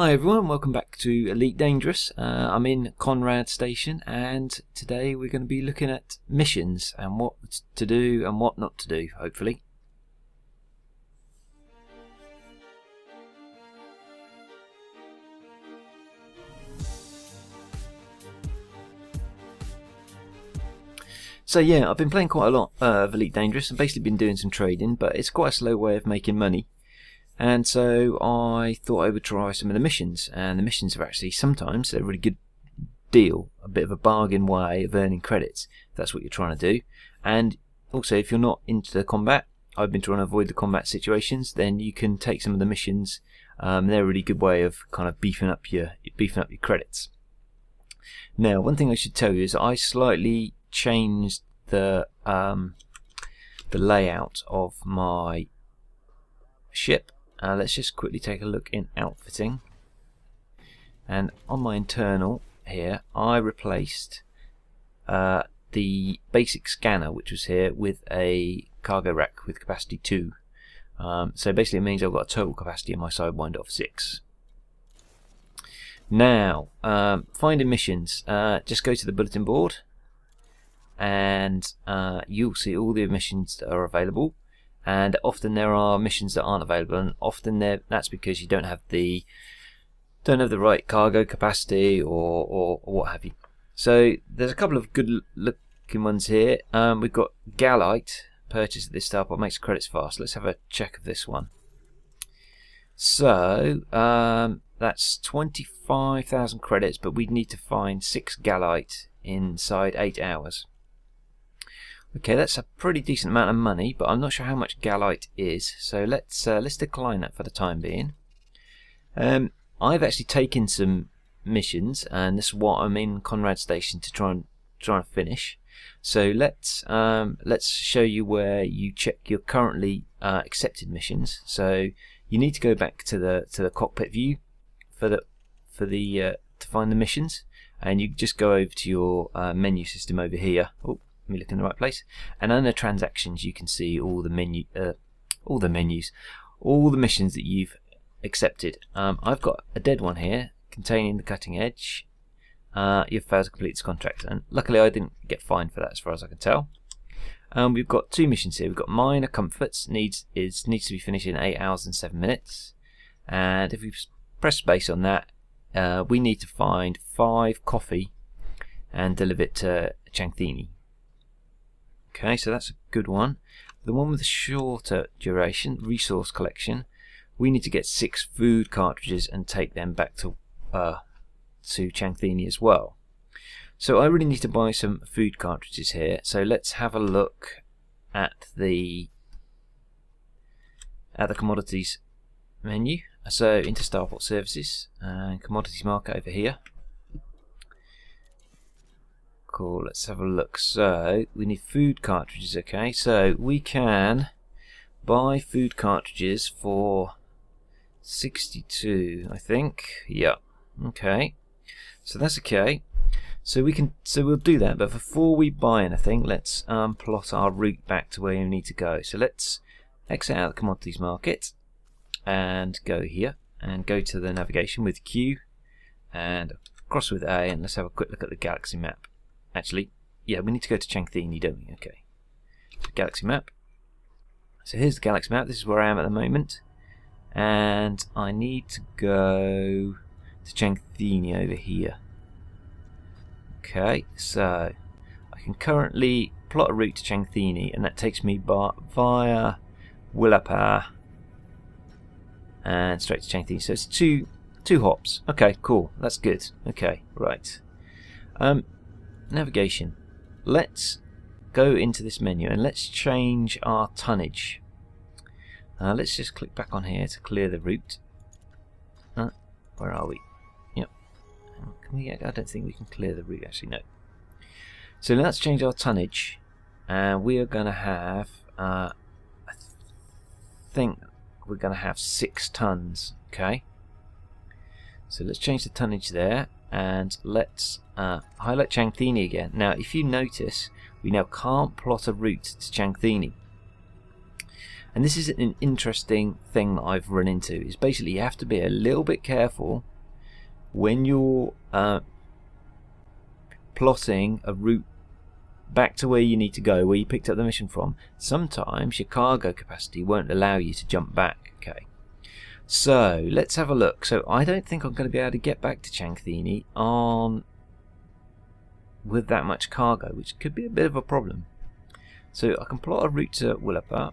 Hi everyone, welcome back to Elite Dangerous. I'm in Conrad Station and today we're going to be looking at missions and what to do and what not to do, hopefully. So yeah, I've been playing quite a lot of Elite Dangerous and basically been doing some trading, but it's quite a slow way of making money. And so I thought I would try some of the missions, and the missions are actually sometimes a really good deal, a bit of a bargain way of earning credits, if that's what you're trying to do. And also, if you're not into the combat, I've been trying to avoid the combat situations, then you can take some of the missions. They're a really good way of kind of beefing up your credits. Now, one thing I should tell you is I slightly changed the layout of my ship. Let's just quickly take a look in outfitting, and on my internal here I replaced the basic scanner, which was here, with a cargo rack with capacity 2. So basically it means I've got a total capacity in my Sidewinder of 6. Now, finding missions, just go to the bulletin board and you'll see all the missions that are available. And often there are missions that aren't available, and often that's because you don't have the right cargo capacity or what have you. So there's a couple of good looking ones here. We've got Gallite, purchase at this start, what makes credits fast. Let's have a check of this one. So that's 25,000 credits, but we'd need to find 6 Gallite inside 8 hours. Okay, that's a pretty decent amount of money, but I'm not sure how much Gallite is, so let's decline that for the time being. I've actually taken some missions, and this is what I'm in Conrad Station to try and finish. So let's show you where you check your currently accepted missions. So you need to go back to the cockpit view to find the missions, and you just go over to your menu system over here. Oh, let me look in the right place, and under transactions you can see all the missions that you've accepted. I've got a dead one here containing the cutting edge. You've failed to complete this contract, and luckily I didn't get fined for that as far as I can tell. We've got 2 missions here. We've got minor comforts, needs to be finished in 8 hours and 7 minutes, and if we press space on that, we need to find 5 coffee and deliver it to Changthini. Okay, so that's a good one. The one with the shorter duration, resource collection, we need to get 6 food cartridges and take them back to Changthini as well. So I really need to buy some food cartridges here. So let's have a look at the commodities menu. So into Starport Services and Commodities Market over here. Cool, let's have a look. So we need food cartridges. Okay, so we can buy food cartridges for 62, I think. Yeah. Okay, so that's okay. So we'll do that, but before we buy anything, let's plot our route back to where we need to go. So let's exit out the Commodities Market and go here and go to the navigation with Q and cross with A, and let's have a quick look at the galaxy map. Actually, yeah, we need to go to Changthini, don't we? Okay. So galaxy map. So here's the galaxy map. This is where I am at the moment, and I need to go to Changthini over here. Okay, so I can currently plot a route to Changthini, and that takes me via Willapa and straight to Changthini. So it's two hops. Okay, cool. That's good. Okay, right. Navigation. Let's go into this menu and let's change our tonnage. Let's just click back on here to clear the route. Where are we? Yep. Can we? I don't think we can clear the route, actually, no. So let's change our tonnage, and we are going to have I think we're going to have 6 tons. Okay, so let's change the tonnage there, and let's highlight Changthini again. Now if you notice, we now can't plot a route to Changthini, And this is an interesting thing that I've run into, is basically you have to be a little bit careful when you're plotting a route back to where you need to go, where you picked up the mission from. Sometimes your cargo capacity won't allow you to jump back. Okay, so let's have a look. So I don't think I'm going to be able to get back to Changthini on with that much cargo, which could be a bit of a problem. So I can plot a route to Willapa,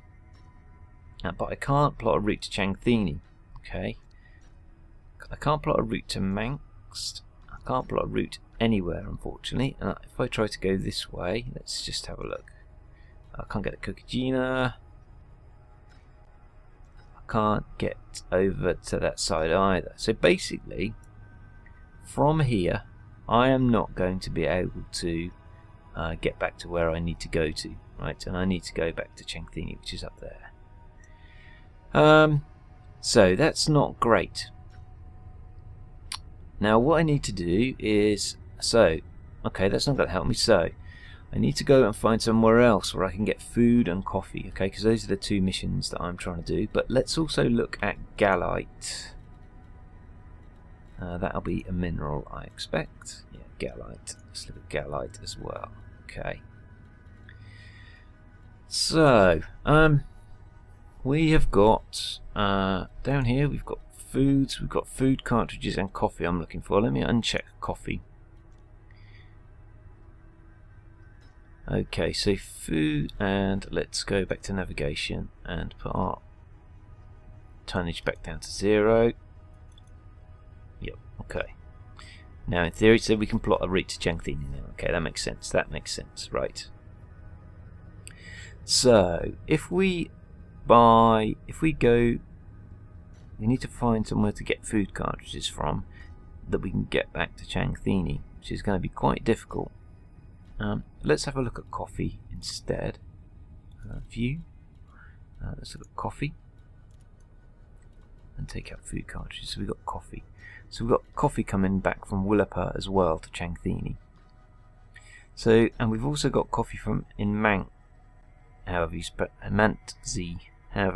but I can't plot a route to Changthini. Okay, I can't plot a route to Manx. I can't plot a route anywhere, unfortunately. And if I try to go this way, let's just have a look. I can't get to Kokajina. I can't get over to that side either. So basically, from here, I am not going to be able to get back to where I need to go to, right? And I need to go back to Changthini, which is up there. So that's not great. Now what I need to do is, okay, that's not going to help me, so I need to go and find somewhere else where I can get food and coffee, okay, because those are the two missions that I'm trying to do. But let's also look at Gallite. That'll be a mineral, I expect. Yeah, Gallite. Let's look at Gallite as well. Okay. So, we have got, down here we've got foods, we've got food cartridges and coffee I'm looking for. Let me uncheck coffee. Okay, so food, and let's go back to navigation and put our tonnage back down to 0. Yep, okay. Now in theory, so we can plot a route to Changthini now. Okay, that makes sense. That makes sense, right. So if we go, we need to find somewhere to get food cartridges from that we can get back to Changthini, which is going to be quite difficult. Let's have a look at coffee instead. View. Let's look at coffee and take out food cartridges. So we've got coffee. So we've got coffee coming back from Willapa as well to Changthini. So, and we've also got coffee from in Manzi, however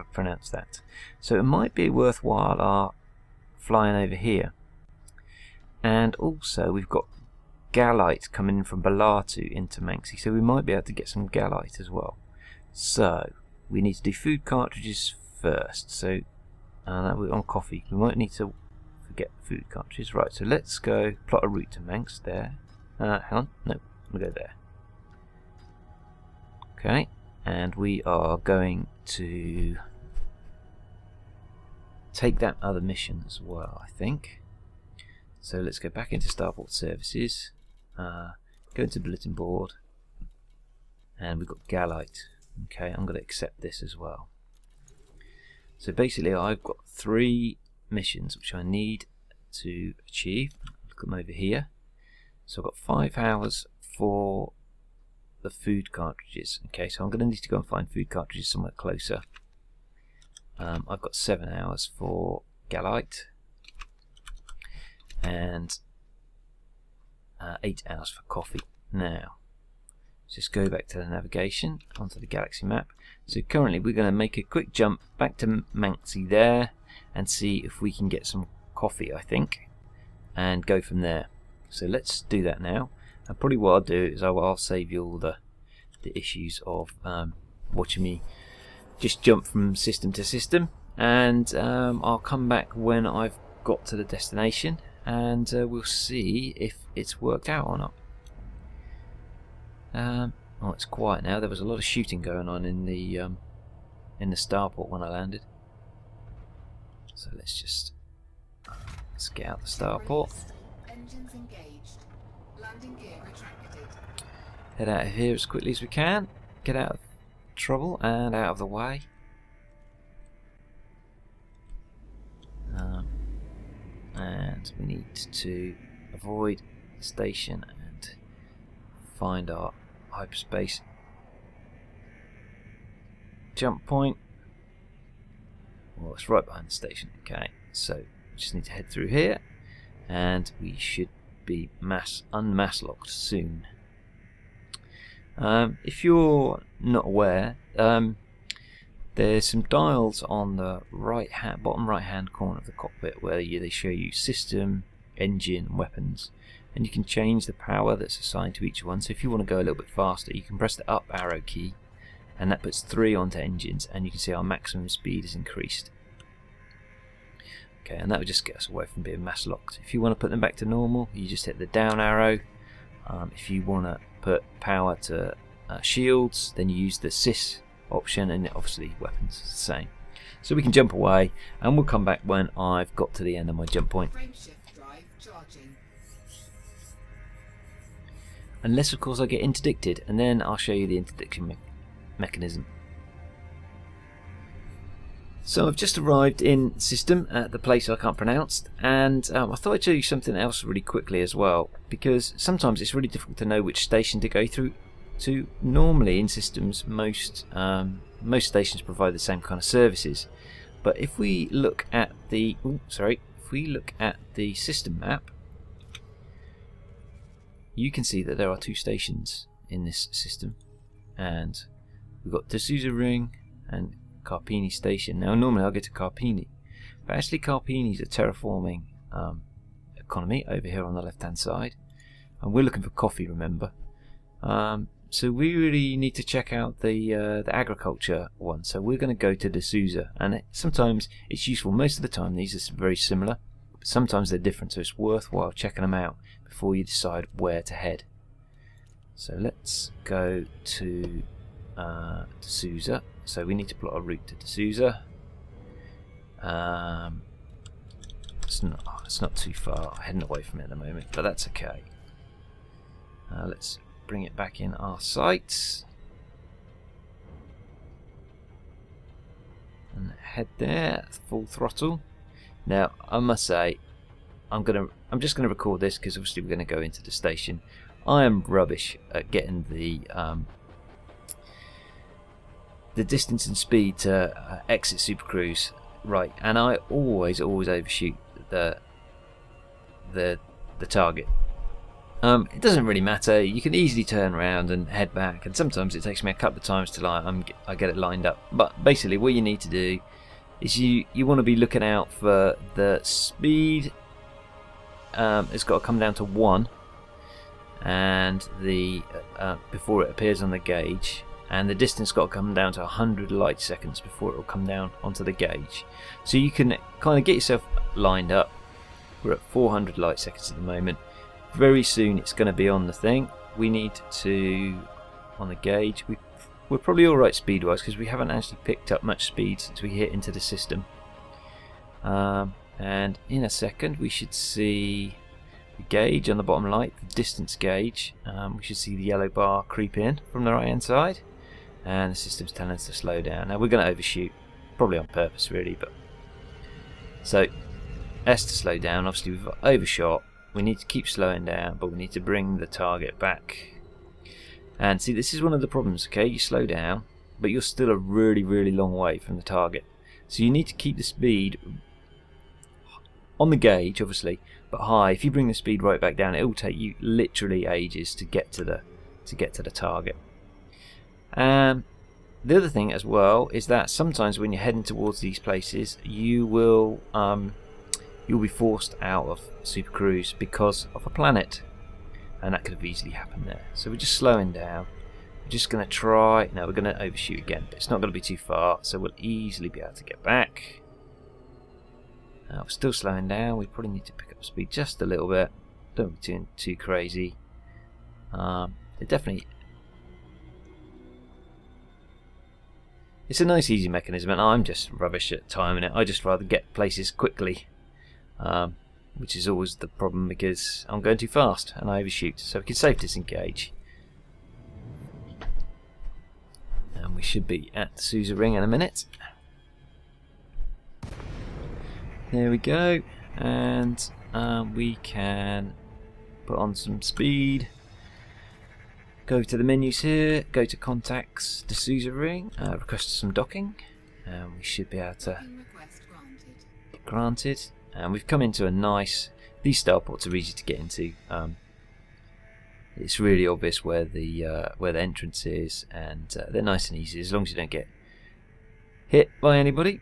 I pronounce that. So it might be worthwhile our flying over here. And also we've got Gallite coming in from Balatu into Manzi, so we might be able to get some Gallite as well. So we need to do food cartridges first. So we're on coffee. We might need to forget food cartridges. Right, so let's go plot a route to Manx there. Hang on, no, we'll go there. Okay, and we are going to take that other mission as well, I think. So let's go back into Starport Services, go into Bulletin Board, and we've got Gallite. Okay, I'm going to accept this as well. So basically I've got 3 missions which I need to achieve. Look them over here. So I've got 5 hours for the food cartridges. Okay, so I'm going to need to go and find food cartridges somewhere closer. I've got 7 hours for Gallite and 8 hours for coffee. Now, let's just go back to the navigation onto the galaxy map. So currently we're going to make a quick jump back to Manzi there and see if we can get some coffee, I think, and go from there. So let's do that now. And probably what I'll do is I'll save you all the issues of watching me just jump from system to system, and I'll come back when I've got to the destination, and we'll see if it's worked out or not. Oh, it's quiet now. There was a lot of shooting going on in the starport when I landed. So let's just get out the starport. Engines engaged. Landing gear retracted. Head out of here as quickly as we can. Get out of trouble and out of the way. And we need to avoid the station and find our hyperspace jump point. Well, it's right behind the station. Okay, so we just need to head through here, and we should be unmass locked soon. If you're not aware, There's some dials on the bottom right hand corner of the cockpit where they show you system, engine, and weapons, and you can change the power that's assigned to each one. So if you want to go a little bit faster, you can press the up arrow key, and that puts 3 onto engines, and you can see our maximum speed is increased. Okay, and that would just get us away from being mass locked. If you want to put them back to normal, you just hit the down arrow. If you want to put power to shields, then you use the sys option, and obviously weapons is the same. So we can jump away, and we'll come back when I've got to the end of my jump point. Frameshift drive charging. Unless of course I get interdicted, and then I'll show you the interdiction mechanism. So I've just arrived in system at the place I can't pronounce, and I thought I'd show you something else really quickly as well, because sometimes it's really difficult to know which station to go through to. Normally in systems most stations provide the same kind of services, but if we look at the system map, you can see that there are 2 stations in this system, and we've got D'Souza Ring and Carpini Station. Now normally I'll get to Carpini, but actually Carpini is a terraforming economy over here on the left hand side, and we're looking for coffee, remember. So we really need to check out the agriculture one, so we're going to go to D'Souza, and sometimes it's useful. Most of the time these are very similar, but sometimes they're different, so it's worthwhile checking them out before you decide where to head. So let's go to D'Souza. So we need to plot a route to D'Souza. It's not too far. I'm heading away from it at the moment, but that's okay. Let's bring it back in our sights and head there, full throttle. Now I must say, I'm just gonna record this because obviously we're gonna go into the station. I am rubbish at getting the distance and speed to exit Super Cruise right, and I always overshoot the target. It doesn't really matter. You can easily turn around and head back, and sometimes it takes me a couple of times till I get it lined up. But basically, what you need to do is you want to be looking out for the speed. It's got to come down to 1, and the before it appears on the gauge. And the distance got to come down to 100 light seconds before it will come down onto the gauge. So you can kind of get yourself lined up. We're at 400 light seconds at the moment. Very soon it's going to be on the thing. We need to, on the gauge, we're probably alright speed wise because we haven't actually picked up much speed since we hit into the system. And in a second we should see the gauge on the bottom right, the distance gauge. We should see the yellow bar creep in from the right hand side. And the system's telling us to slow down. Now we're going to overshoot, probably on purpose really, but so S to slow down. Obviously we've overshot, we need to keep slowing down, but we need to bring the target back. And see, this is one of the problems, okay? You slow down, but you're still a really long way from the target, so you need to keep the speed on the gauge obviously, but high. If you bring the speed right back down, it will take you literally ages to get to the target. The other thing as well is that sometimes when you're heading towards these places, you'll be forced out of Super Cruise because of a planet, and that could have easily happened there. So we're just slowing down. We're just going to try. Now we're going to overshoot again, but it's not going to be too far, so we'll easily be able to get back. We're still slowing down. We probably need to pick up speed just a little bit. Don't be too crazy. It definitely. It's a nice easy mechanism, and I'm just rubbish at timing it. I just rather get places quickly, which is always the problem because I'm going too fast and I overshoot. So we can safe disengage, and we should be at the D'Souza Ring in a minute. There we go, and we can put on some speed. Go to the menus here, go to contacts, D'Souza Ring, request some docking, and we should be able to Request granted. get granted. And we've come into a nice, these starports are easy to get into. It's really obvious where the entrance is, and they're nice and easy as long as you don't get hit by anybody.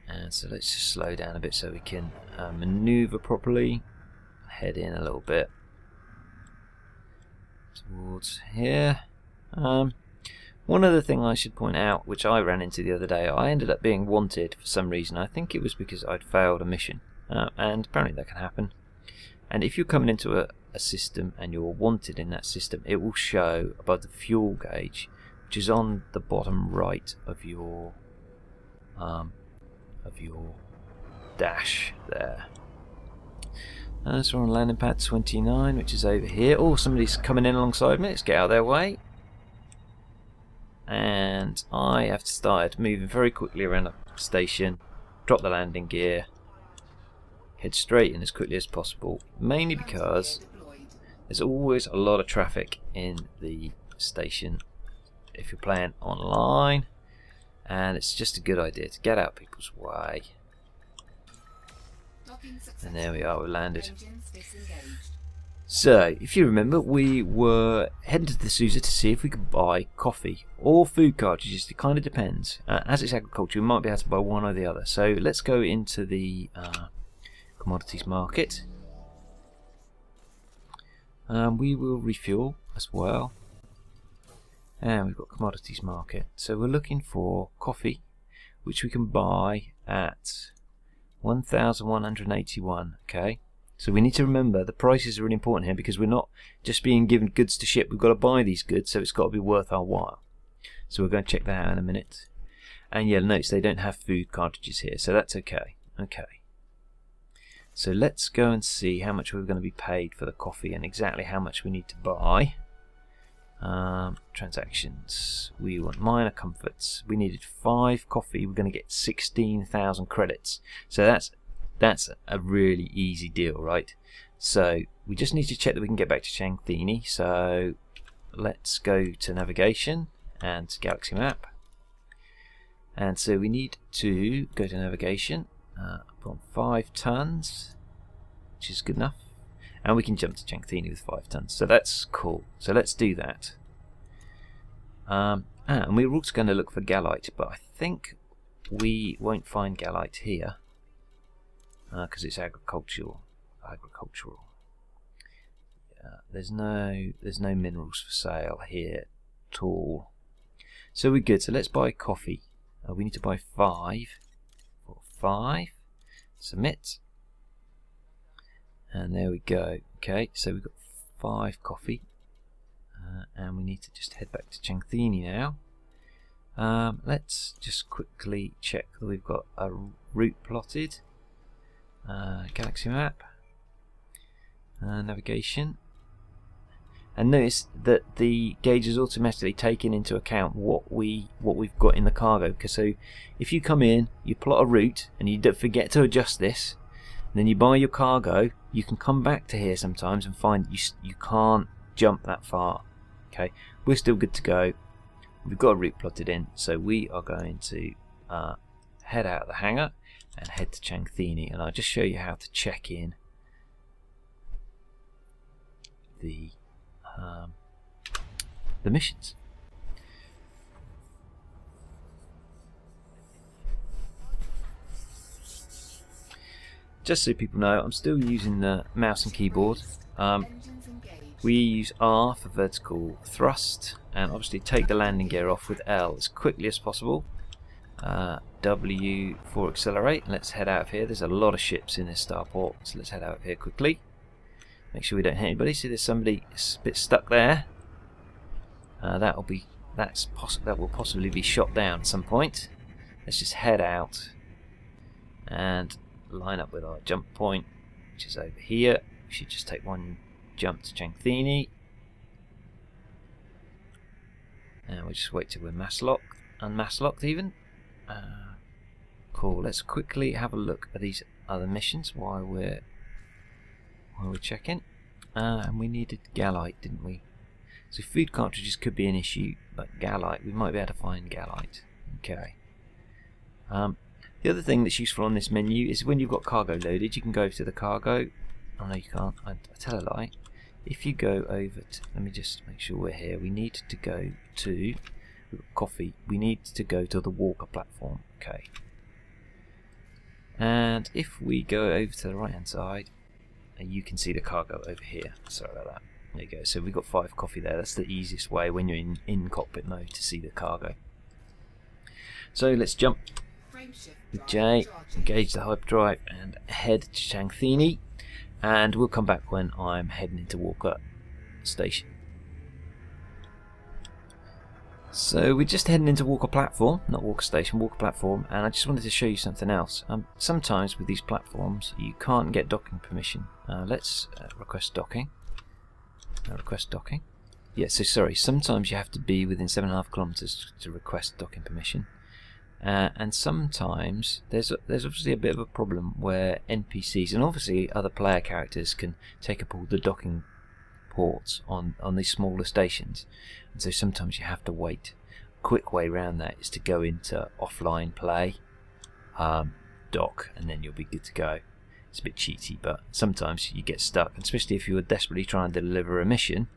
And so let's just slow down a bit so we can maneuver properly. Head in a little bit towards here. One other thing I should point out, which I ran into the other day, I ended up being wanted for some reason. I think it was because I'd failed a mission, and apparently that can happen. And if you're coming into a system and you're wanted in that system, it will show above the fuel gauge, which is on the bottom right of your dash there. So we're on landing pad 29, which is over here. Oh, somebody's coming in alongside me. Let's get out of their way. And I have started moving very quickly around the station, drop the landing gear, head straight in as quickly as possible, mainly because there's always a lot of traffic in the station if you're playing online, and it's just a good idea to get out people's way. And there we are, we landed. So, if you remember, we were heading to the Sousa to see if we could buy coffee or food cartridges. It kind of depends. As it's agriculture, we might be able to buy one or the other. So, let's go into the Commodities Market. We will refuel as well. And we've got Commodities Market. So, we're looking for coffee, which we can buy at 1,181. Okay. So we need to remember the prices are really important here, because we're not just being given goods to ship. We've got to buy these goods, so it's got to be worth our while. So we're going to check that out in a minute. And yeah, notice they don't have food cartridges here, so that's okay. Okay. So let's go and see how much we're going to be paid for the coffee and exactly how much we need to buy. Transactions. We want minor comforts. We needed 5 coffee. We're going to get 16,000 credits. So that's a really easy deal, right? So we just need to check that we can get back to Changthini. So let's go to navigation and galaxy map. And so we need to go to navigation, put on 5 tons, which is good enough. And we can jump to Changthini with 5 tons. So that's cool. So let's do that. And we're also going to look for gallite, but I think we won't find gallite here. Because it's agricultural. There's no minerals for sale here at all. So we're good. So let's buy coffee. We need to buy 5. 5. Submit. And there we go. Okay, so we've got 5 coffee. And we need to just head back to Changthini now. Let's just quickly check that we've got a route plotted. Galaxy map, navigation, and notice that the gauge is automatically taking into account what we've got in the cargo. Because so if you come in, you plot a route, and you don't forget to adjust this, and then you buy your cargo, you can come back to here sometimes and find you can't jump that far. Okay, we're still good to go. We've got a route plotted in, so we are going to head out of the hangar and head to Changthini, and I'll just show you how to check in the missions. Just so people know, I'm still using the mouse and keyboard. We use R for vertical thrust, and obviously take the landing gear off with L as quickly as possible. W for accelerate. Let's head out of here. There's a lot of ships in this starport, so let's head out of here quickly. Make sure we don't hit anybody. See, there's somebody a bit stuck there. That will possibly be shot down at some point. Let's just head out and line up with our jump point, which is over here. We should just take one jump to Changthini, and we'll just wait till we're unmass locked even. Cool. Let's quickly have a look at these other missions while we're checking. And we needed gallite, didn't we? So food cartridges could be an issue, but gallite, we might be able to find gallite. Okay. The other thing that's useful on this menu is when you've got cargo loaded, you can go to the cargo. Oh no, you can't. I tell a lie. If you go over to, let me just make sure we're here. We need to go to we've got coffee. We need to go to the walker platform. Okay. And if we go over to the right hand side, you can see the cargo over here. Sorry about that. There you go. So we've got 5 coffee there. That's the easiest way when you're in cockpit mode to see the cargo. So let's jump with J, engage the hyperdrive and head to Shangthini, and we'll come back when I'm heading into Walker Station. So we're just heading into Walker Platform, not Walker Station, Walker Platform, and I just wanted to show you something else. Sometimes with these platforms you can't get docking permission. Let's request docking. Request docking. Yeah, so sorry, sometimes you have to be within 7.5 kilometers to request docking permission. And sometimes there's obviously a bit of a problem where NPCs and obviously other player characters can take up all the docking ports on these smaller stations, and so sometimes you have to wait. A quick way around that is to go into offline play, dock, and then you'll be good to go. It's a bit cheaty, but sometimes you get stuck, and especially if you're desperately trying to deliver a mission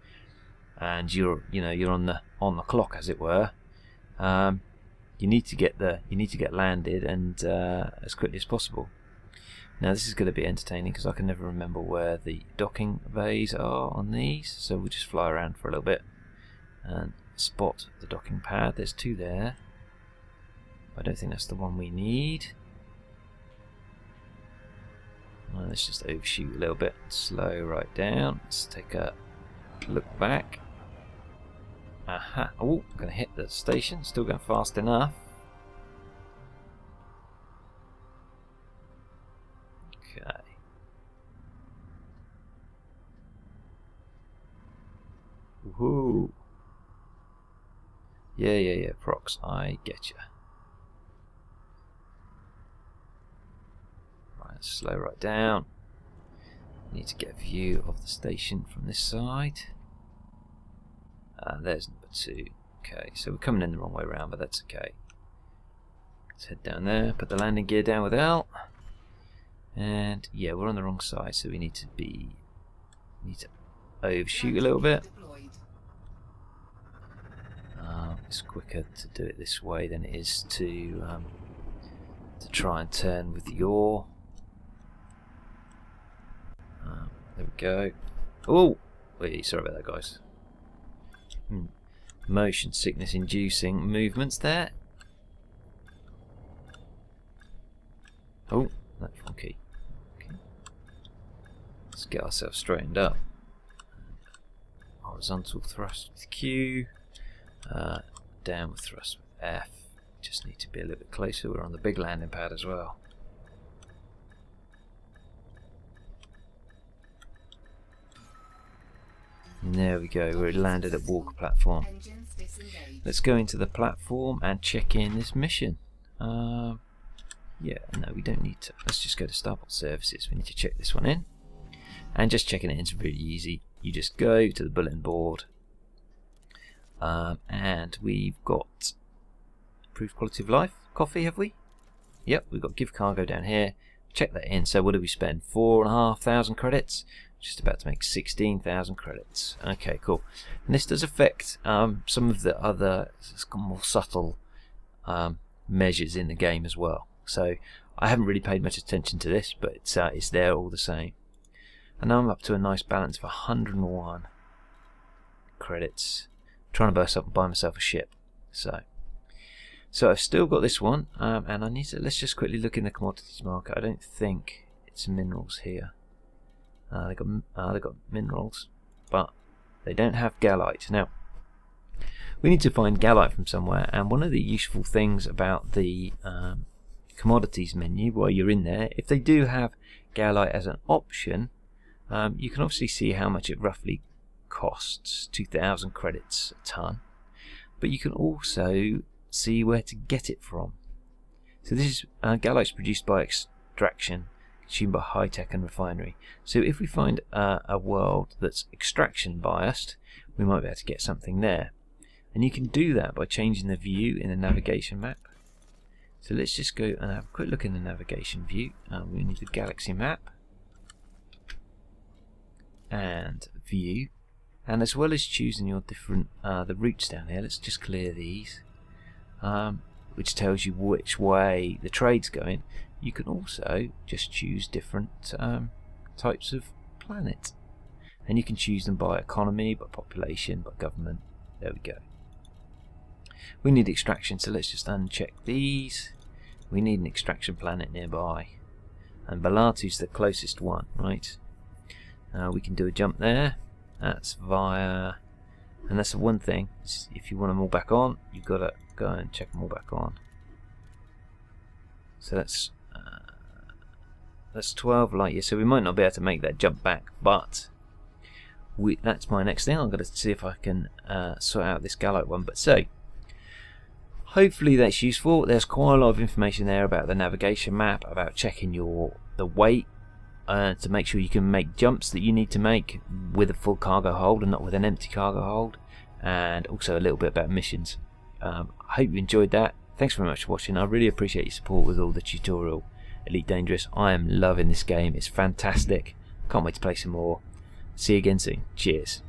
and you're on the clock, as it were. You need to get landed and as quickly as possible. Now this is going to be entertaining because I can never remember where the docking bays are on these, so we'll just fly around for a little bit and spot the docking pad. There's 2 there. I don't think that's the one we need. Well, let's just overshoot a little bit, slow right down. Let's take a look back. Aha! Oh, I'm going to hit the station. Still going fast enough. Okay. Woohoo! Yeah, Prox, I get you. Right, let's slow right down. Need to get a view of the station from this side. There's number 2. Okay, so we're coming in the wrong way around, but that's okay. Let's head down there, put the landing gear down with L. And yeah, we're on the wrong side, so we need to overshoot a little bit. It's quicker to do it this way than it is to try and turn with the yaw. There we go. Oh, wait, sorry about that, guys. Motion sickness inducing movements there. Oh, that's funky. Okay. Let's get ourselves straightened up. Horizontal thrust with Q. Downward thrust with F. Just need to be a little bit closer. We're on the big landing pad as well. And there we go, we're landed at Walker Platform. Let's go into the platform and check in this mission. Yeah, no, we don't need to. Let's just go to Starport Services. We need to check this one in. And just checking it in is really easy. You just go to the bulletin board. And we've got Improved Quality of Life coffee, have we? Yep, we've got Give Cargo down here. Check that in. So what did we spend? 4,500 credits. Just about to make 16,000 credits. Okay, cool. And this does affect some of the other more subtle measures in the game as well. So I haven't really paid much attention to this, but it's there all the same. And now I'm up to a nice balance of 101 credits. I'm trying to buy myself a ship. So I've still got this one, and I need to. Let's just quickly look in the commodities market. I don't think it's minerals here. They got minerals, but they don't have gallite. Now, we need to find gallite from somewhere, and one of the useful things about the commodities menu while you're in there, if they do have gallite as an option, you can obviously see how much it roughly costs, 2,000 credits a ton, but you can also see where to get it from. So this is gallite produced by extraction, consumed by high tech and refinery. So if we find a world that's extraction biased, we might be able to get something there. And you can do that by changing the view in the navigation map. So let's just go and have a quick look in the navigation view. We need the galaxy map and view. And as well as choosing your different the routes down here, let's just clear these, which tells you which way the trade's going. You can also just choose different types of planet, and you can choose them by economy, by population, by government. There we go. We need extraction, so let's just uncheck these. We need an extraction planet nearby, and Balatu's the closest one, right? We can do a jump there. That's via, and that's the one thing, if you want them all back on, you've got to go and check them all back on. So that's 12 light years, so we might not be able to make that jump back, but that's my next thing. I'm going to see if I can sort out this Galite one. But so, hopefully that's useful. There's quite a lot of information there about the navigation map, about checking the weight, to make sure you can make jumps that you need to make with a full cargo hold and not with an empty cargo hold, and also a little bit about missions. I hope you enjoyed that. Thanks very much for watching. I really appreciate your support with all the tutorial Elite Dangerous. I am loving this game. It's fantastic. Can't wait to play some more. See you again soon. Cheers.